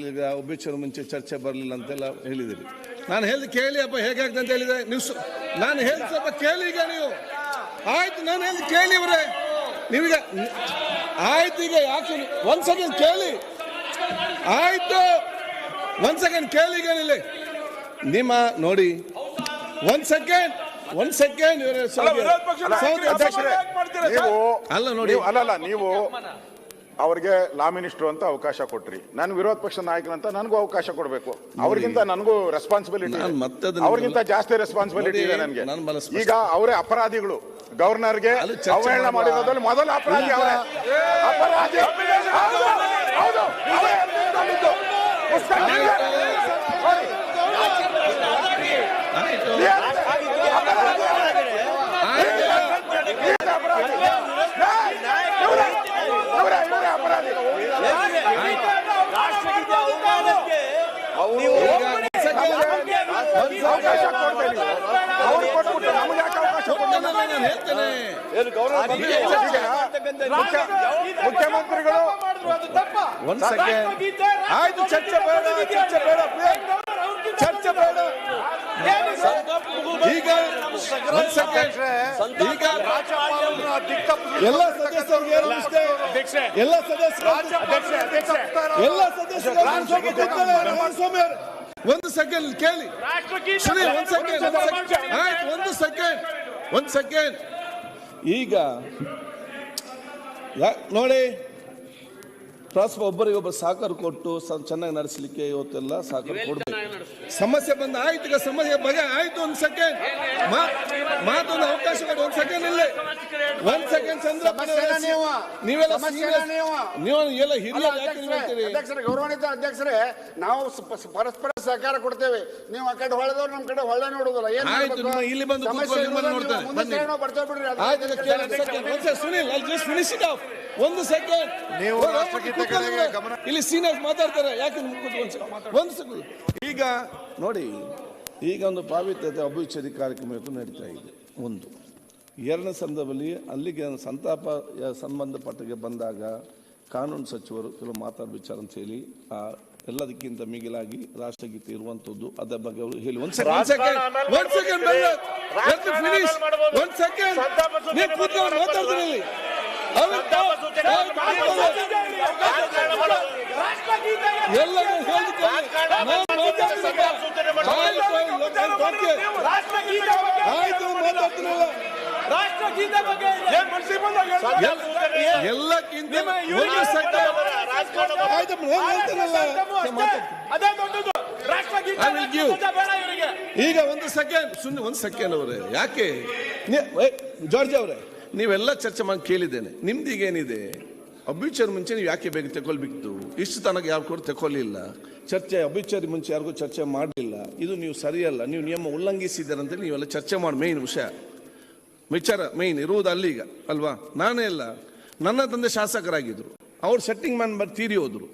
ಈಗ ಒಬ್ಬಿಚ್ಚರ ಮುಂಚೆ ಚರ್ಚೆ ಬರಲಿಲ್ಲ ಅಂತೆಲ್ಲ ಹೇಳಿದಿರಿ. ನಾನು ಹೇಳಿದ ಕೇಳಿ ಅಪ್ಪ ಹೇಗಾಗ್ತದೆ ಅಂತ ಹೇಳಿದೆ ನೀವು. ನಾನು ಹೇಳಿದ ಸ್ವಲ್ಪ ಕೇಳಿ ಈಗ ನೀವು. ಆಯ್ತು, ನಾನು ಹೇಳಿದ ಕೇಳಿ ಇವರೇ ನೀವೀಗ. ಆಯ್ತು, ಈಗ ಯಾಕೆ ಒಂದ್ ಸೆಕೆಂಡ್ ಕೇಳಿ. ಆಯ್ತು, ಒಂದ್ ಸೆಕೆಂಡ್ ಕೇಳಿ. ಈಗ ನಿಮ್ಮ ನೋಡಿ, ಒಂದ್ ಸೆಕೆಂಡ್ ಅಲ್ಲ ನೋಡಿ, ಅಲ್ಲಲ್ಲ ನೀವು ಅವ್ರಿಗೆ ಲಾ ಮಿನಿಸ್ಟರ್ ಅಂತ ಅವಕಾಶ ಕೊಟ್ರಿ, ನಾನು ವಿರೋಧ ಪಕ್ಷ ನಾಯಕನಂತ ನನಗೂ ಅವಕಾಶ ಕೊಡಬೇಕು. ಅವ್ರಿಗಿಂತ ನನಗೂ ರೆಸ್ಪಾನ್ಸಿಬಿಲಿಟಿ, ಅವ್ರಿಗಿಂತ ಜಾಸ್ತಿ ರೆಸ್ಪಾನ್ಸಿಬಿಲಿಟಿ ಇದೆ ನನಗೆ. ಈಗ ಅವರೇ ಅಪರಾಧಿಗಳು. ಗವರ್ನರ್ಗೆ ಅವಹೇಳನ ಮಾಡಿರೋದ್ರಲ್ಲಿ ಮೊದಲ ಅಪರಾಧಿ ಅವರೇ. ಅಪರಾಧಿ ಮುಖ್ಯಮಂತ್ರಿಗಳು ಒಂದ್ ಸೆಕೆಂಡ್. ಆಯ್ತು, ಚರ್ಚೆ ಬೇಡ. ಈಗ ಒಂದ್ ಸೆಕೆಂಡ್. ಈಗ ಎಲ್ಲ ಸದಸ್ಯರಿಗೆ ಒಂದು ಸೆಕೆಂಡ್ ಕೇಳಿ. ಆಯ್ತು, ಒಂದು ಸೆಕೆಂಡ್. ಈಗ ನೋಡಿ, ಒಬ್ಬರಿಗೊಬ್ಬರು ಸಹಕಾರ ಕೊಟ್ಟು ಚೆನ್ನಾಗಿ ನಡೆಸಲಿಕ್ಕೆ ಇವತ್ತೆಲ್ಲ ಸಹಕಾರ ಕೊಡ್ಬೇಕು. ಸಮಸ್ಯೆ ಬಂದ ಆಯ್ತು, ಈಗ ಸಮಸ್ಯೆ ಬಗೆ ಆಯ್ತು. ಒಂದ್ ಸೆಕೆಂಡ್ ಮಾತೊಂದು ಅವಕಾಶ ಕೊಡಿ. ಒಂದ್ ಸೆಕೆಂಡ್ ಇಲ್ಲಿ. ಒಂದ್ ಸೆಕೆಂಡ್ ಚಂದ್ರಪ್ಪ, ನೀವೆಲ್ಲ ಹಿರಿಯರು ಯಾಕೆ ನೀವು ಹೇಳ್ತೀರಿ? ಗೌರವಾನ್ವಿತ ಅಧ್ಯಕ್ಷರೇ, ನಾವು ಪರಸ್ಪರ ಸಹಕಾರ ಕೊಡ್ತೇವೆ. ನೀವು ಆ ಕಡೆ ಹೊಳೆದವ್ರು ನಮ್ಮ ಕಡೆ ಹೊಳೆ ನೋಡುದಿಲ್ಲ. ಇಲ್ಲಿ ಬಂದು ಸುನಿಲ್, ಒಂದು ಸೆಕೆಂಡ್. ಇಲ್ಲಿ ಸೀನಿಯರ್ಸ್ ಮಾತಾಡ್ತಾರೆ, ಯಾಕೆ ಒಂದು ಸೆಕೆಂಡ್. ಈಗ ನೋಡಿ, ಈಗ ಒಂದು ಪಾವಿತ್ರ್ಯತೆ ಅಭಿವೃದ್ಧಿ ಕಾರ್ಯಕ್ರಮ ನಡೀತಾ ಇದೆ. ಒಂದು ಎರಡನೇ ಸಂದರ್ಭದಲ್ಲಿ ಅಲ್ಲಿಗೆ ಸಂತಾಪ ಸಂಬಂಧಪಟ್ಟಿಗೆ ಬಂದಾಗ ಕಾನೂನು ಸಚಿವರು ಕೆಲವು ಮಾತಾಡೋ ವಿಚಾರ ಅಂತ ಹೇಳಿ ಎಲ್ಲದಕ್ಕಿಂತ ಮಿಗಿಲಾಗಿ ರಾಷ್ಟ್ರಗೀತೆ ಇರುವಂತದ್ದು, ಅದರ ಬಗ್ಗೆ ಅವರು ಹೇಳಿ. ಒಂದ್ ಸೆಕೆಂಡ್ ಮಾತಾಡ್ತೀನಿ. ಎಲ್ಲ ಈಗ ಒಂದು ಸೆಕೆಂಡ್ ಅವರೇ, ಯಾಕೆ ಜಾರ್ಜ್ ಅವರೇ, ನೀವೆಲ್ಲ ಚರ್ಚೆ ಮಾಡಿ ಕೇಳಿದ್ದೇನೆ. ನಿಮ್ದೀಗೇನಿದೆ, ಅಬ್ಯುಚರ್ ಮುಂಚೆ ನೀವು ಯಾಕೆ ಬೇಗ ತಗೊಳ್ಬಿಟ್ಟು ಇಷ್ಟು ತನಕ ಯಾರು ಕೂಡ ತಗೊಳ್ಳಿಲ್ಲ. ಚರ್ಚೆ ಅಬ್ಯುಚರಿ ಮುಂಚೆ ಯಾರಿಗೂ ಚರ್ಚೆ ಮಾಡಲಿಲ್ಲ. ಇದು ನೀವು ಸರಿಯಲ್ಲ, ನೀವು ನಿಯಮ ಉಲ್ಲಂಘಿಸಿದ್ದೀರ ಅಂತೇಳಿ ನೀವೆಲ್ಲ ಚರ್ಚೆ ಮಾಡಿ ವಿಚಾರ ಮೇನ್ ಇರುವುದು ಅಲ್ಲಿಗ ಅಲ್ವಾ? ನಾನೇ ಅಲ್ಲ, ನನ್ನ ತಂದೆ ಶಾಸಕರಾಗಿದ್ರು, ಅವ್ರು ಸೆಟ್ಟಿಂಗ್ ಮ್ಯಾನ್ ತೀರಿ ಹೋದ್ರು.